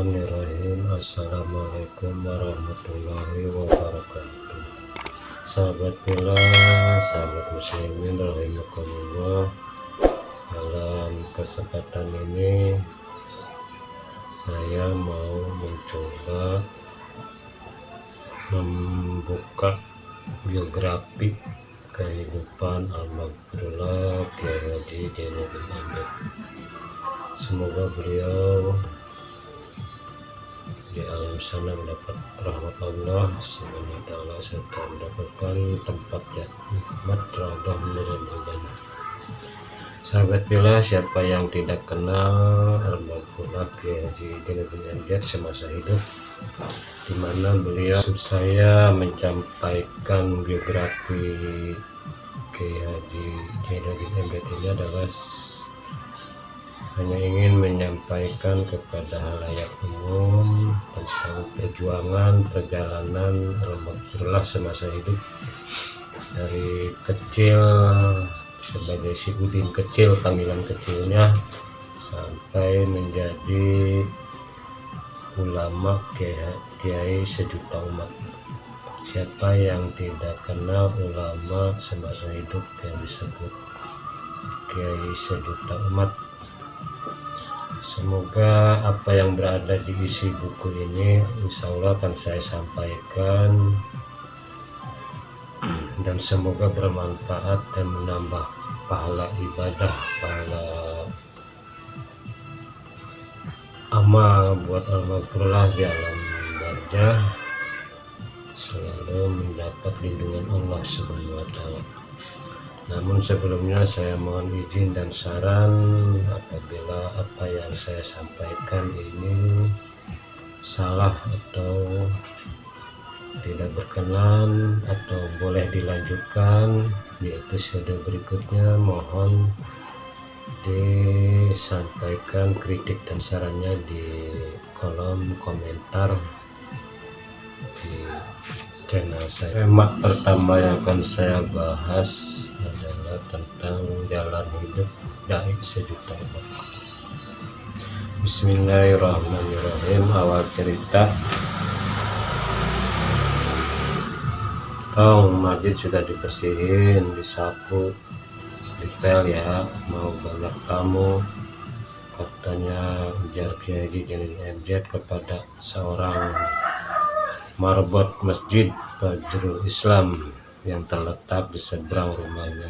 Bismillahirrahmanirrahim. Assalamualaikum warahmatullahi wabarakatuh. Sahabat Bella, sahabat muslimin rahimakumullah. Dalam kesempatan ini saya mau mencoba membuka biografi kehidupan almarhum Kiai Haji Jainuddin Amjad. Semoga beliau di alam sana mendapat rahmat Allah SWT serta mendapatkan tempat yang nikmat radha menjadi. Sahabat Bella, siapa yang tidak kenal almarhum Kiai Haji Jainuddin Amjad semasa hidup, di mana beliau saya menyampaikan biografi Kiai Haji Jainuddin Amjad ini adalah hanya ingin menyampaikan kepada halayak umum tentang perjalanan almarhum semasa hidup, dari kecil sebagai si Udin kecil, panggilan kecilnya, sampai menjadi ulama kiai sejuta umat. Siapa yang tidak kenal ulama semasa hidup yang disebut kiai sejuta umat? Semoga apa yang berada di isi buku ini insya Allah akan saya sampaikan, dan semoga bermanfaat dan menambah pahala ibadah, pahala amal buat almarhum di alam barzah, selalu mendapat lindungan Allah Subhanahu wa Ta'ala. Namun sebelumnya saya mohon izin dan saran apabila apa yang saya sampaikan ini salah atau tidak berkenan atau boleh dilanjutkan di episode berikutnya, mohon disampaikan kritik dan sarannya di kolom komentar di channel saya. Tema pertama yang akan saya bahas adalah tentang jalan hidup dai sejuta umat. Bismillahirrahmanirrahim. Awal cerita, masjid sudah dibersihin, disapu, detail ya, mau banyak tamu. Katanya ujar Kiai Haji Jainuddin Amjad kepada seorang marbot masjid Fajrul Islam yang terletak di seberang rumahnya.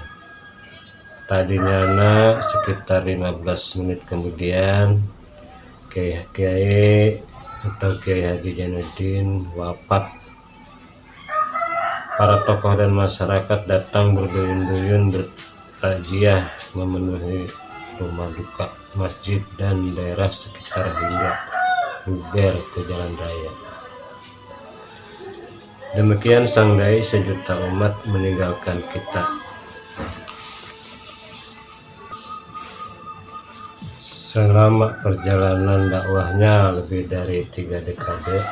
Tadinya sekitar 15 menit kemudian Kiai Haji Jainuddin wafat. Para tokoh dan masyarakat datang berduyun-duyun bertakziah memenuhi rumah duka, masjid dan daerah sekitar hingga bubar ke jalan raya. Demikian sang dai sejuta umat meninggalkan kita. Selama perjalanan dakwahnya lebih dari 3 dekade,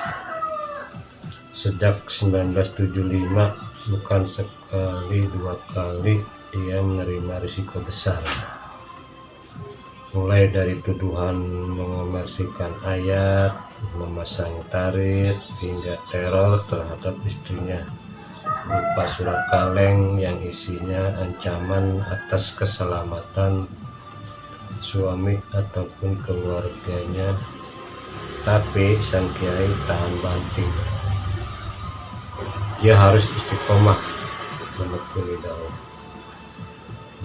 sejak 1975, bukan sekali 2 kali dia menerima risiko besar, mulai dari tuduhan mengomersikan ayat, memasang tarit, hingga teror terhadap istrinya berupa surat kaleng yang isinya ancaman atas keselamatan suami ataupun keluarganya. Tapi sang kiai tahan banting. Dia harus istiqomah menekuni dakwah.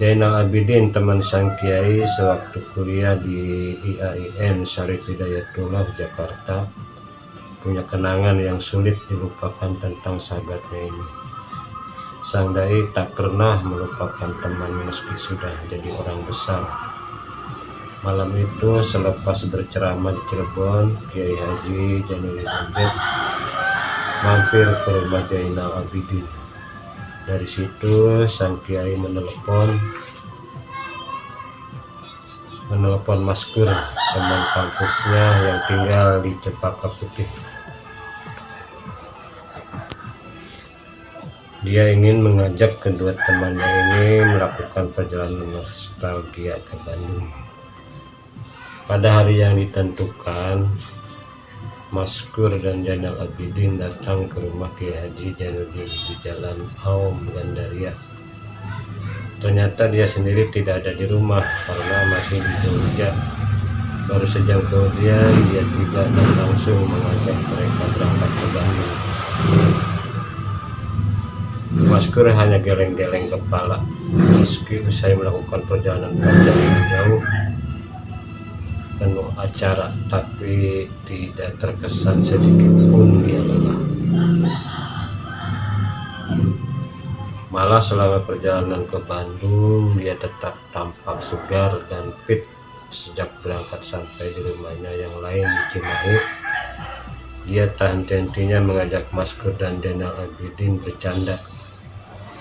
Zainal Abidin, teman sang kiai sewaktu kuliah di IAIN Syarif Hidayatullah Jakarta, punya kenangan yang sulit dilupakan tentang sahabatnya ini. Sang dai tak pernah melupakan teman meski sudah jadi orang besar. Malam itu selepas berceramah di Cirebon, Kiai Haji Jainuddin Amjad mampir ke rumah Zainal Abidin. Dari situ sang kiai menelpon Maskur, teman kampusnya yang tinggal di Cempaka Putih. Dia ingin mengajak kedua temannya ini melakukan perjalanan nostalgia ke Bandung. Pada hari yang ditentukan, Maskur dan Zainal Abidin datang ke rumah Kiai Haji Jainuddin di Jalan Aum, Gandaria. Ternyata dia sendiri tidak ada di rumah karena masih di Jogja. Baru sejam kemudian dia tiba dan langsung mengajak mereka berangkat ke Bandung. Maskur hanya geleng-geleng kepala meski usai melakukan perjalanan panjang yang jauh penuh acara, tapi tidak terkesan sedikit pun dia lelah. Malah selama perjalanan ke Bandung dia tetap tampak segar dan fit. Sejak berangkat sampai di rumahnya yang lain di Cimahi, dia tak henti-hentinya mengajak Maskur dan Zainal Abidin bercanda.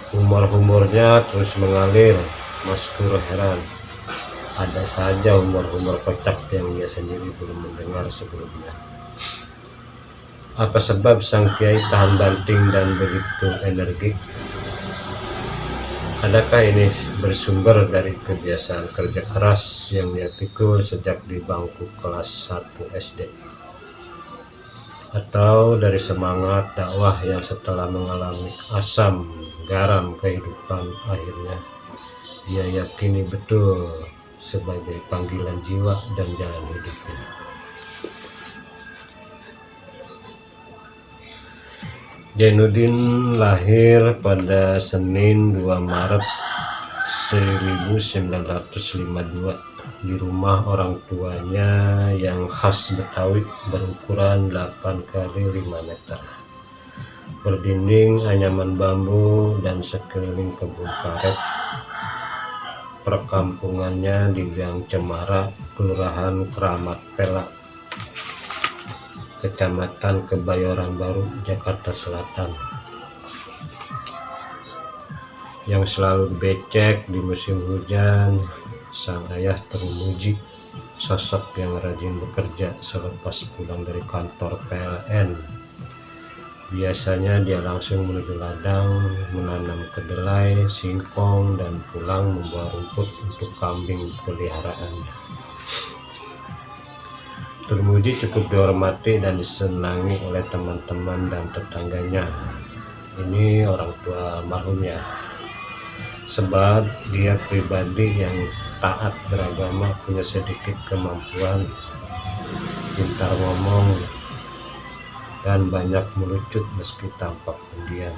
Humor-humornya terus mengalir. Maskur heran, ada saja humor-humor kocak yang dia sendiri belum mendengar sebelumnya. Apa sebab sang kiai tahan banting dan begitu energik? Adakah ini bersumber dari kebiasaan kerja keras yang dia pikul sejak di bangku kelas 1 SD? Atau dari semangat dakwah yang setelah mengalami asam garam kehidupan akhirnya dia yakini betul sebagai panggilan jiwa dan jalan hidupnya? Jainuddin lahir pada Senin 2 Maret 1952 di rumah orang tuanya yang khas Betawi berukuran 8 kali 5 meter, berdinding anyaman bambu dan sekeliling kebun karet. Perkampungannya di Gang Cemara, Kelurahan Keramat Pelak, Kecamatan Kebayoran Baru, Jakarta Selatan. Yang selalu becek di musim hujan, sang ayah termuji sosok yang rajin bekerja selepas pulang dari kantor PLN. Biasanya dia langsung menuju ladang, menanam kedelai, singkong, dan pulang membawa rumput untuk kambing peliharaannya. Termuji cukup dihormati dan disenangi oleh teman-teman dan tetangganya. Ini orang tua almarhumnya. Sebab dia pribadi yang taat beragama, punya sedikit kemampuan, pintar ngomong, dan banyak melucut meski tampak pendiam.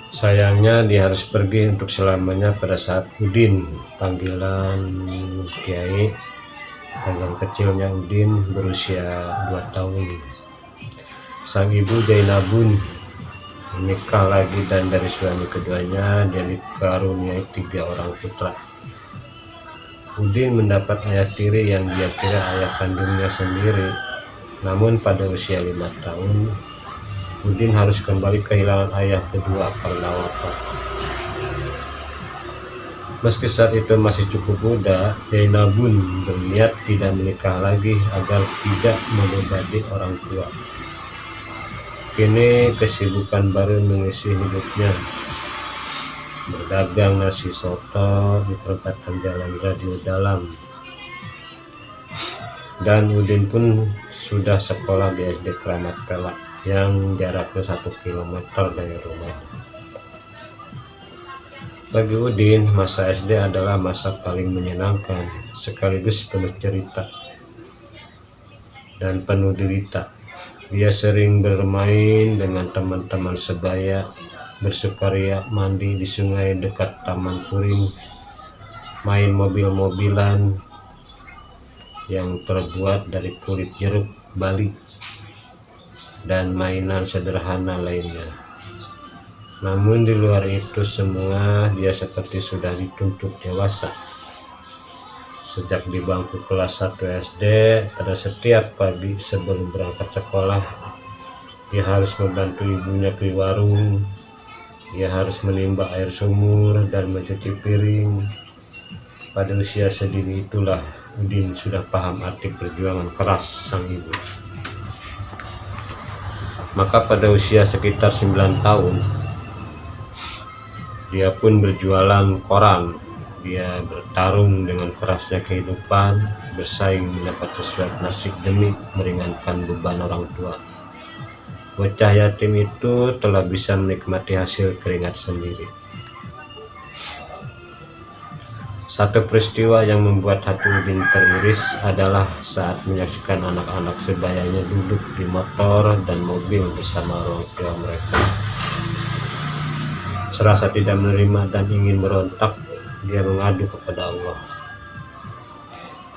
Sayangnya dia harus pergi untuk selamanya pada saat Udin, panggilan Kiai. Panggilan kecilnya Udin berusia 2 tahun. Sang ibu Zainabun menikah lagi dan dari suami keduanya dia dikaruniai 3 orang putra. Udin mendapat ayah tiri yang dia kira ayah kandungnya sendiri. Namun pada usia 5 tahun, Udin harus kembali kehilangan ayah kedua karena wafat. Meski saat itu masih cukup muda, Zainabun berniat tidak menikah lagi agar tidak membebani orang tua. Kini kesibukan baru mengisi hidupnya, berdagang nasi soto di perempatan Jalan Radio Dalam. Dan Udin pun sudah sekolah di SD Keramat Pelak yang jaraknya 1 km dari rumahnya. Bagi Udin, masa SD adalah masa paling menyenangkan, sekaligus penuh cerita dan penuh derita. Dia sering bermain dengan teman-teman sebaya, bersukaria mandi di sungai dekat Taman Puring, main mobil-mobilan yang terbuat dari kulit jeruk Bali, dan mainan sederhana lainnya. Namun di luar itu semua, dia seperti sudah dituntut dewasa. Sejak di bangku kelas 1 SD, pada setiap pagi sebelum berangkat sekolah, dia harus membantu ibunya ke warung. Dia harus menimba air sumur dan mencuci piring. Pada usia sedini itulah Udin sudah paham arti perjuangan keras sang ibu. Maka pada usia sekitar 9 tahun, dia pun berjualan koran. Dia bertarung dengan kerasnya kehidupan bersaing mendapat sesuatu nasib demi meringankan beban orang tua. Bocah yatim itu telah bisa menikmati hasil keringat sendiri. Satu peristiwa yang membuat hati Udin teriris adalah saat menyaksikan anak-anak sebayanya duduk di motor dan mobil bersama orang tua mereka. Serasa tidak menerima dan ingin berontak, dia mengadu kepada Allah.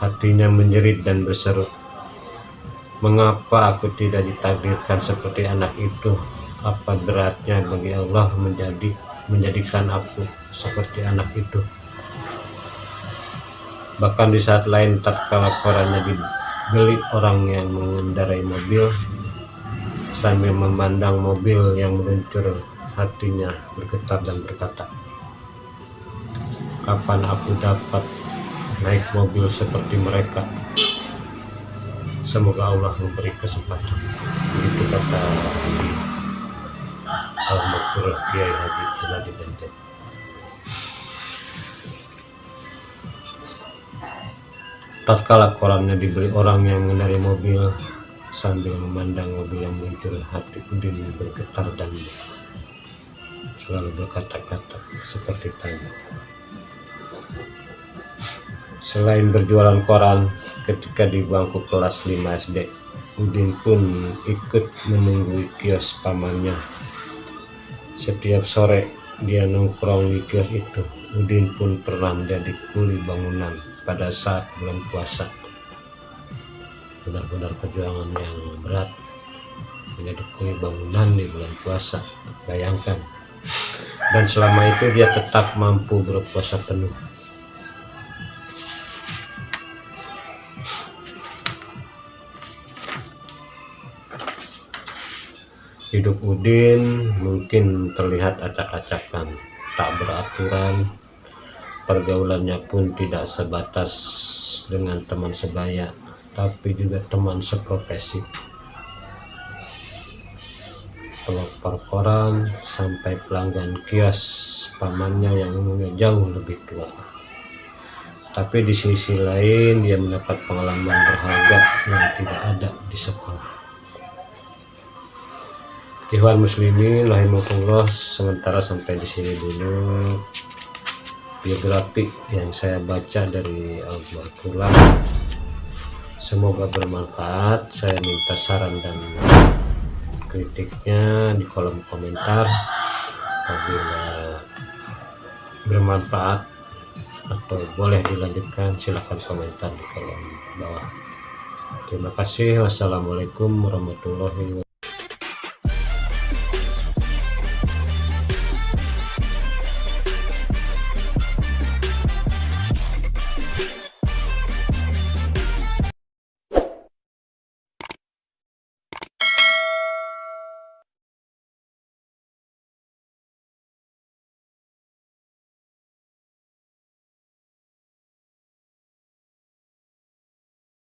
Hatinya menjerit dan berseru, "Mengapa aku tidak ditakdirkan seperti anak itu? Apa beratnya bagi Allah menjadikan aku seperti anak itu?" Bahkan di saat lain tatkala korannya dibeli orang yang mengendarai mobil, sambil memandang mobil yang meluncur, hatinya bergetar dan berkata, "Kapan aku dapat naik mobil seperti mereka? Semoga Allah memberi kesempatan." Begitu kata Al-Maghfurah Kiai Haji Junadi Benten. Tatkala korannya dibeli orang yang mengendarai mobil, sambil memandang mobil yang muncul, hati Udin bergetar dan selalu berkata-kata seperti tadi. Selain berjualan koran, ketika di bangku kelas 5 SD, Udin pun ikut menunggu kios pamannya. Setiap sore dia nongkrong di kios itu. Udin pun pernah menjadi kuli bangunan pada saat bulan puasa. Benar-benar perjuangan yang berat menjadi kuli bangunan di bulan puasa, bayangkan. Dan selama itu dia tetap mampu berpuasa penuh. Hidup Udin mungkin terlihat acak-acakan, tak beraturan. Pergaulannya pun tidak sebatas dengan teman sebaya, tapi juga teman seprofesi. Pelopor koran sampai pelanggan kios pamannya yang umumnya jauh lebih tua. Tapi di sisi lain dia mendapat pengalaman berharga yang tidak ada di sekolah. Ikhwan muslimin rahimakumullah, sementara sampai di sini dulu biografi yang saya baca dari Al-Quran. Semoga bermanfaat. Saya minta saran dan kritiknya di kolom komentar. Apabila bermanfaat atau boleh dilanjutkan, silahkan komentar di kolom bawah. Terima kasih. Wassalamualaikum warahmatullahi wabarakatuh.